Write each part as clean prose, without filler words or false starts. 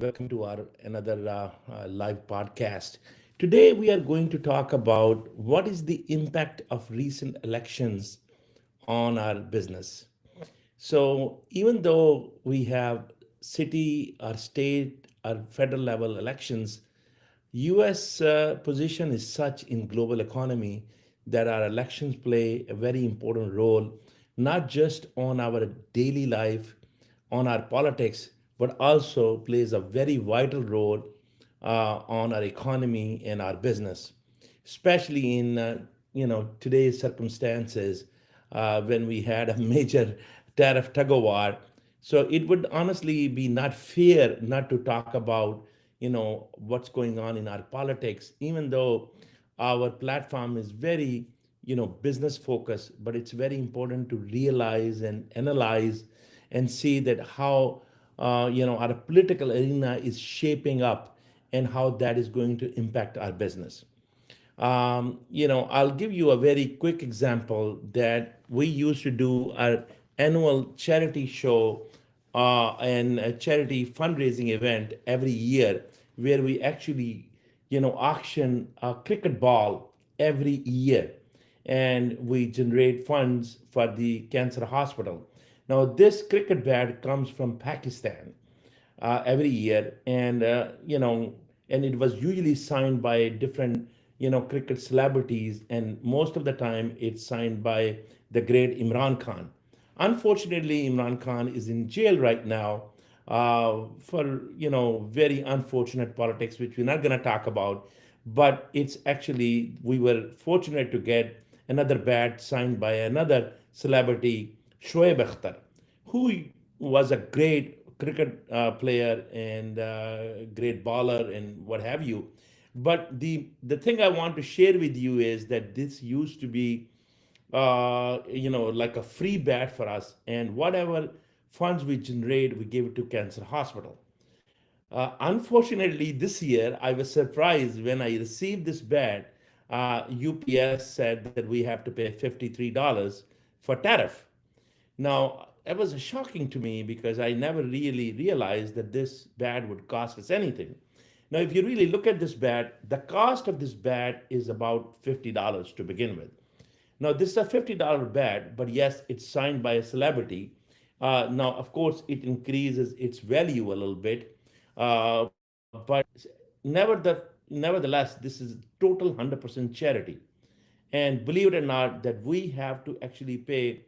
welcome to our another live podcast. Today we are going to talk about what is the impact of recent elections on our business. So even though we have city or state or federal level elections, US position is such in global economy that our elections play a very important role, not just on our daily life, on our politics, but also plays a very vital role on our economy and our business, especially in today's circumstances when we had a major tariff tug of war. So it would honestly be not fair not to talk about what's going on in our politics, even though our platform is very business focused, but it's very important to realize and analyze and see that how our political arena is shaping up and how that is going to impact our business. I'll give you a very quick example that we used to do our annual charity show and a charity fundraising event every year where we actually, auction a cricket ball every year and we generate funds for the cancer hospital. Now, this cricket bat comes from Pakistan every year, and it was usually signed by different cricket celebrities, and most of the time it's signed by the great Imran Khan. Unfortunately, Imran Khan is in jail right now for very unfortunate politics, which we're not going to talk about. But it's actually we were fortunate to get another bat signed by another celebrity, Shoaib Akhtar, who was a great cricket player and great baller and what have you. But the thing I want to share with you is that this used to be like a free bat for us, and whatever funds we generate, we give it to Cancer Hospital. Unfortunately, this year I was surprised when I received this bat. UPS said that we have to pay $53 for tariff. Now, it was shocking to me because I never really realized that this bat would cost us anything. Now, if you really look at this bat, the cost of this bat is about $50 to begin with. Now, this is a $50 bat, but yes, it's signed by a celebrity. Now, of course, it increases its value a little bit, but nevertheless, this is total 100% charity. And believe it or not, that we have to actually pay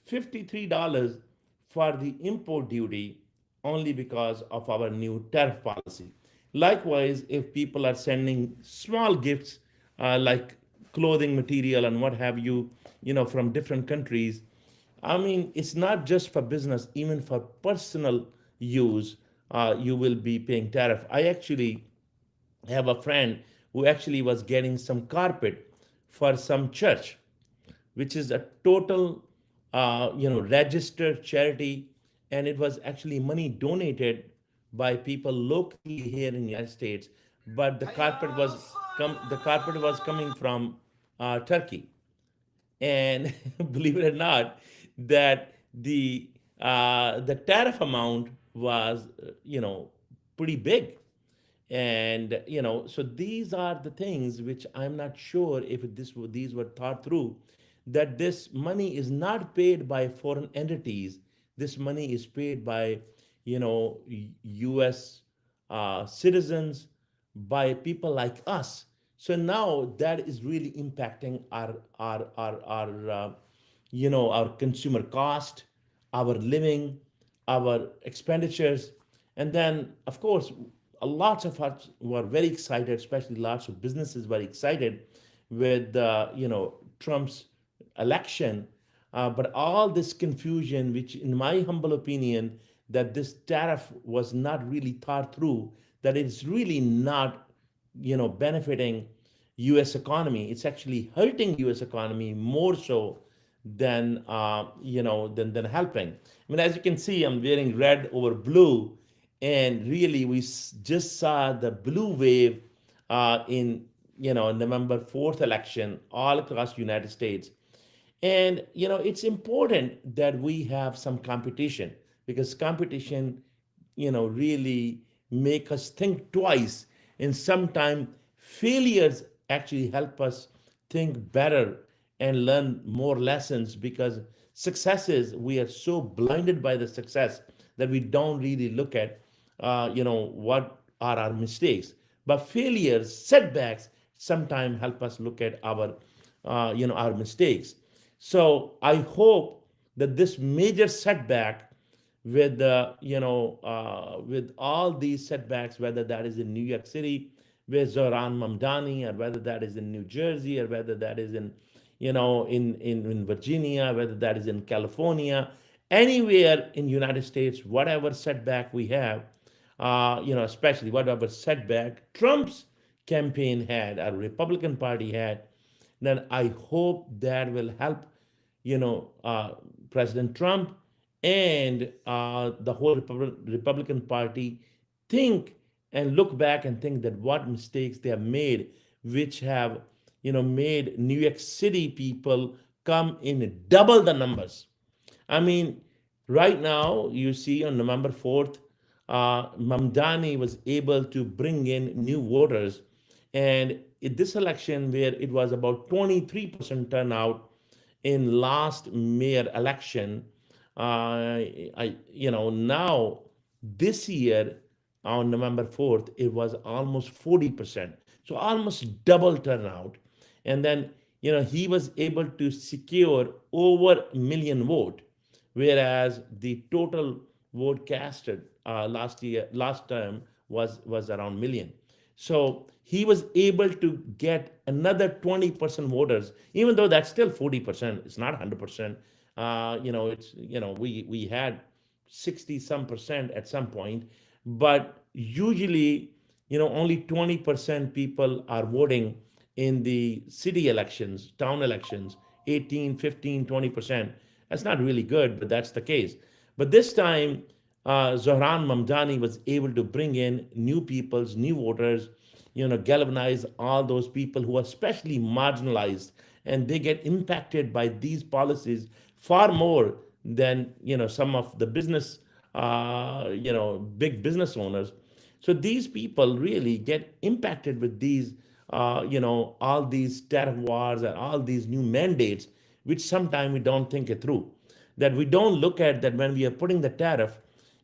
$53 for the import duty only because of our new tariff policy. Likewise, if people are sending small gifts like clothing material and what have you, from different countries, I mean, it's not just for business, even for personal use, you will be paying tariff. I actually have a friend who actually was getting some carpet for some church, which is a total, registered charity, and it was actually money donated by people locally here in the United States. But the carpet was coming from Turkey, and believe it or not, that the tariff amount was pretty big. And so these are the things which I'm not sure if these were thought through, that this money is not paid by foreign entities. This money is paid by US citizens, by people like us. So now that is really impacting our consumer cost, our living, our expenditures. And then, of course, lots of us were very excited, especially lots of businesses were excited with Trump's election. But all this confusion, which in my humble opinion, that this tariff was not really thought through, that it's really not benefiting US economy. It's actually hurting US economy more so than than helping. I mean, as you can see, I'm wearing red over blue, and really we just saw the blue wave in November 4th election all across the United States. And it's important that we have some competition, because competition really make us think twice, and sometimes failures actually help us think better and learn more lessons, because successes, we are so blinded by the success that we don't really look at what are our mistakes. But failures, setbacks, sometimes help us look at our mistakes. So I hope that this major setback, with all these setbacks, whether that is in New York City with Zohran Mamdani, or whether that is in New Jersey, or whether that is in Virginia, whether that is in California, anywhere in United States, whatever setback we have, especially whatever setback Trump's campaign had, or Republican Party had, then I hope that will help, President Trump and the whole Republican Party think and look back and think that what mistakes they have made, which have, made New York City people come in double the numbers. I mean, right now, you see on November 4th, Mamdani was able to bring in new voters. And in this election, where it was about 23% turnout in last mayor election, now this year on November 4th, it was almost 40%. So almost double turnout. And then, he was able to secure over a million vote, whereas the total vote casted last term was around million. So he was able to get another 20% voters, even though that's still 40%. It's not 100%. We had 60 some percent at some point, but usually, only 20% people are voting in the city elections, town elections, 18, 15, 20%. That's not really good, but that's the case. But this time, Zohran Mamdani was able to bring in new peoples, new voters, galvanize all those people who are especially marginalized, and they get impacted by these policies far more than, some of the business, big business owners. So these people really get impacted with these, all these tariff wars and all these new mandates, which sometimes we don't think it through. That we don't look at that when we are putting the tariff,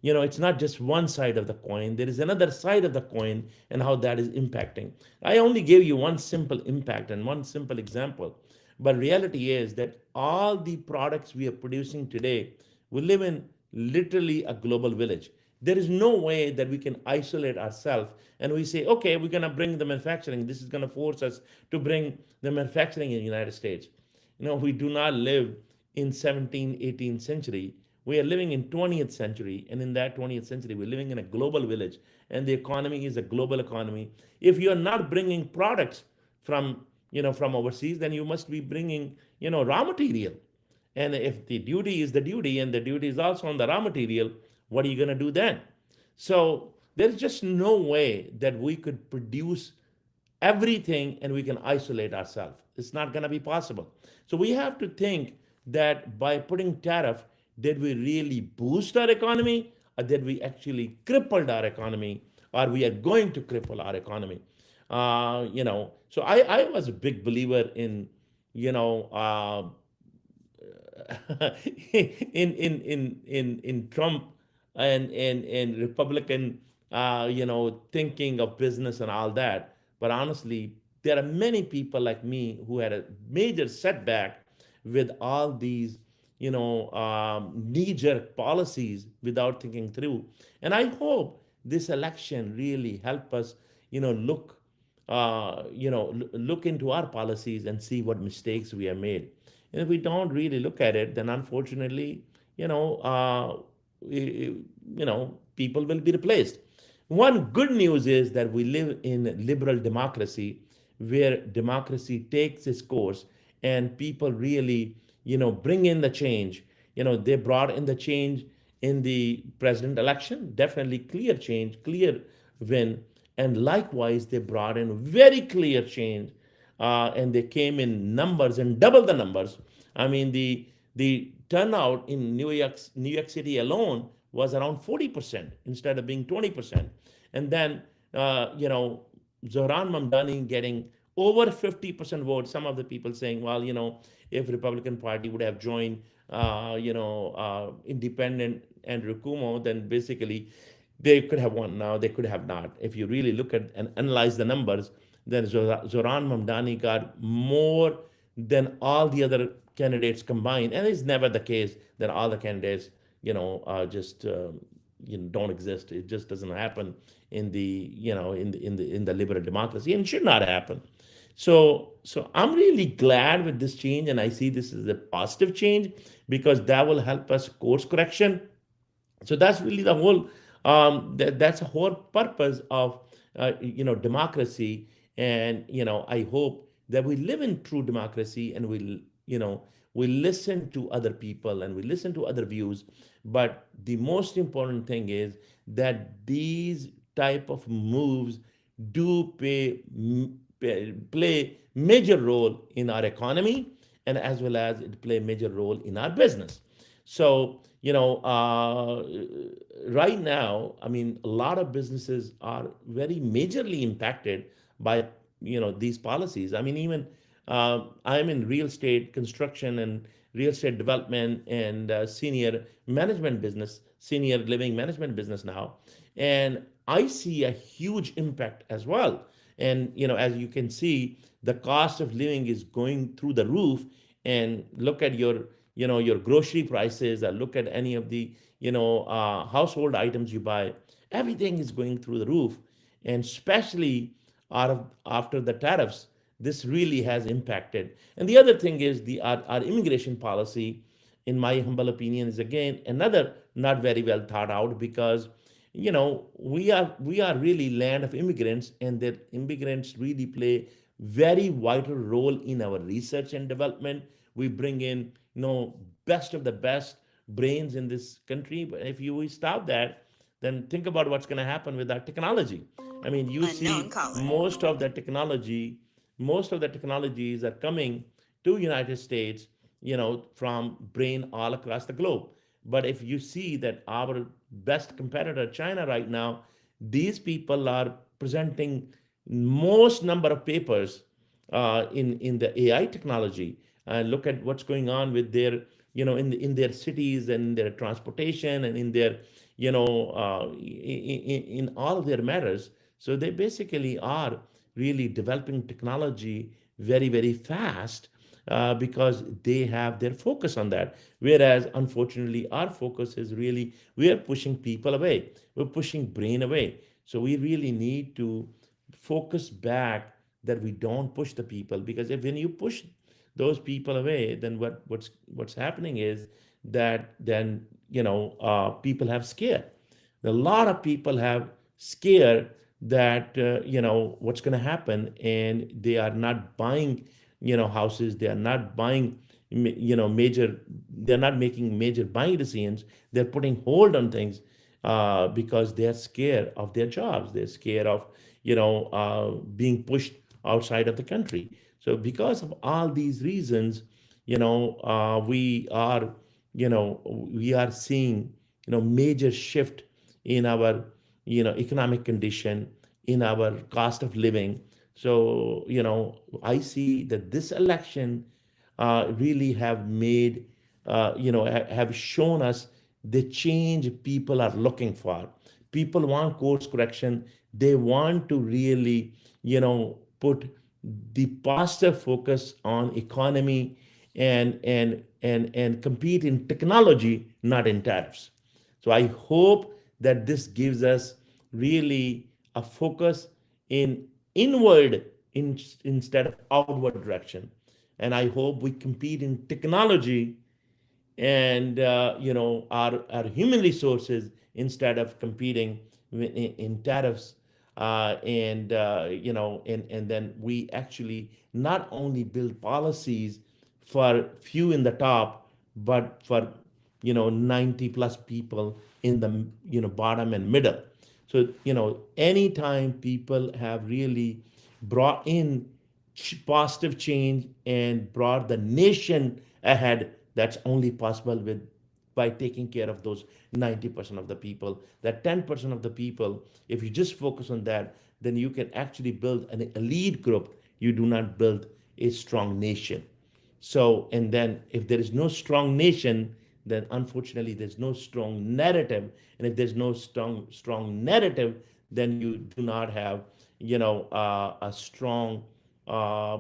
it's not just one side of the coin. There is another side of the coin, and how that is impacting. I only gave you one simple impact and one simple example. But reality is that all the products we are producing today, we live in literally a global village. There is no way that we can isolate ourselves and we say, okay, we're going to bring the manufacturing. This is going to force us to bring the manufacturing in the United States. We do not live in 17th, 18th century. We are living in 20th century, and in that 20th century, we're living in a global village, and the economy is a global economy. If you're not bringing products from from overseas, then you must be bringing raw material. And if the duty is the duty, and the duty is also on the raw material, what are you going to do then? So there's just no way that we could produce everything and we can isolate ourselves. It's not going to be possible. So we have to think that by putting tariff, did we really boost our economy, or did we actually crippled our economy, or we are going to cripple our economy? So I was a big believer in, you know, in Trump and Republican, thinking of business and all that. But honestly, there are many people like me who had a major setback with all these, knee-jerk policies without thinking through. And I hope this election really help us, look, look into our policies and see what mistakes we have made. And if we don't really look at it, then unfortunately, you know, uh, people will be replaced. One good news is that we live in liberal democracy, where democracy takes its course and people really, bring in the change. They brought in the change in the president election, definitely clear change, clear win. And likewise, they brought in very clear change, and they came in numbers and double the numbers. I mean, the turnout in New York City alone was around 40% instead of being 20%. And then, Zohran Mamdani getting over 50% votes. Some of the people saying, well, if Republican Party would have joined, independent Andrew Cuomo, then basically they could have won. Now they could have not. If you really look at and analyze the numbers, then Zoran Mamdani got more than all the other candidates combined, and it's never the case that all the candidates, just don't exist. It just doesn't happen in the in the liberal democracy, and should not happen. So I'm really glad with this change, and I see this as a positive change because that will help us course correction. So that's really the whole that's the whole purpose of democracy. And I hope that we live in true democracy, and we listen to other people and we listen to other views. But the most important thing is that these type of moves do play major role in our economy, and as well as it play a major role in our business. So, right now, I mean, a lot of businesses are very majorly impacted by, these policies. I mean, even I'm in real estate construction and real estate development and senior management business, senior living management business now. And I see a huge impact as well. And, as you can see, the cost of living is going through the roof. And look at your grocery prices, or look at any of the household items you buy. Everything is going through the roof, and especially after the tariffs, this really has impacted. And the other thing is our immigration policy, in my humble opinion, is again another not very well thought out, because we are really land of immigrants, and that immigrants really play very vital role in our research and development. We bring in best of the best brains in this country. But if you stop that, then think about what's going to happen with our technology. I mean, you Unknown see caller. most of the technologies are coming to United States, from brain all across the globe. But if you see that our best competitor, China, right now, these people are presenting most number of papers in the AI technology. Look at what's going on with their, in their cities and their transportation and in their, in all of their matters. So they basically are really developing technology very, very fast, because they have their focus on that. Whereas, unfortunately, our focus is really, we are pushing people away, we're pushing brain away. So we really need to focus back, that we don't push the people. Because if when you push those people away, then what's happening is that then people have scared. A lot of people have scared that what's going to happen, and they are not buying houses. They are not buying major. They're not making major buying decisions. They're putting hold on things, because they're scared of their jobs. They're scared of being pushed outside of the country. So because of all these reasons, we are seeing major shift in our economic condition, in our cost of living. So I see that this election really have made have shown us the change people are looking for. People want course correction. They want to really put the positive focus on economy, and compete in technology, not in tariffs. So I hope that this gives us really a focus in inward, instead of outward direction. And I hope we compete in technology and our human resources, instead of competing in tariffs. And then we actually not only build policies for few in the top, but for 90 plus people in the bottom and middle. So anytime people have really brought in positive change and brought the nation ahead, that's only possible with by taking care of those 90% of the people. That 10% of the people, if you just focus on that, then you can actually build an elite group. You do not build a strong nation. So, and then if there is no strong nation, then unfortunately there's no strong narrative. And if there's no strong narrative, then you do not have, a strong, uh,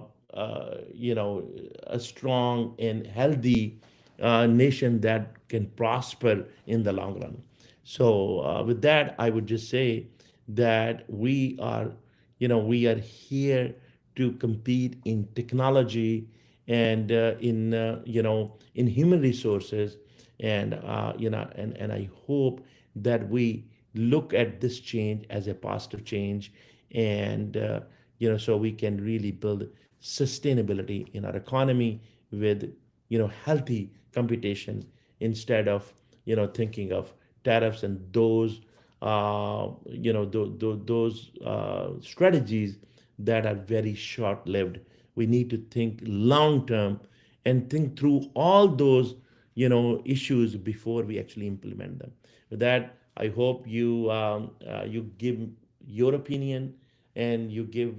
you know, a strong and healthy nation that can prosper in the long run. So, with that, I would just say that we are here to compete in technology and in human resources, and I hope that we look at this change as a positive change, and so we can really build sustainability in our economy with healthy competition, instead of thinking of tariffs and those strategies that are very short lived. We need to think long term and think through all those issues before we actually implement them. With that, I hope you give your opinion, and you give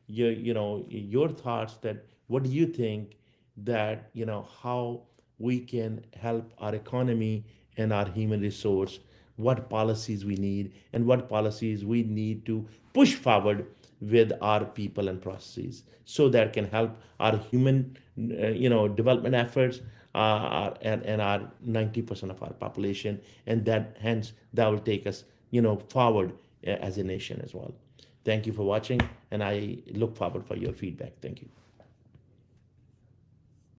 your thoughts, that what do you think, that how we can help our economy and our human resource, what policies we need, and what policies we need to push forward with our people and processes, so that can help our human development efforts, and our 90% of our population, and that hence that will take us forward as a nation as well. Thank you for watching, and I look forward for your feedback. Thank you.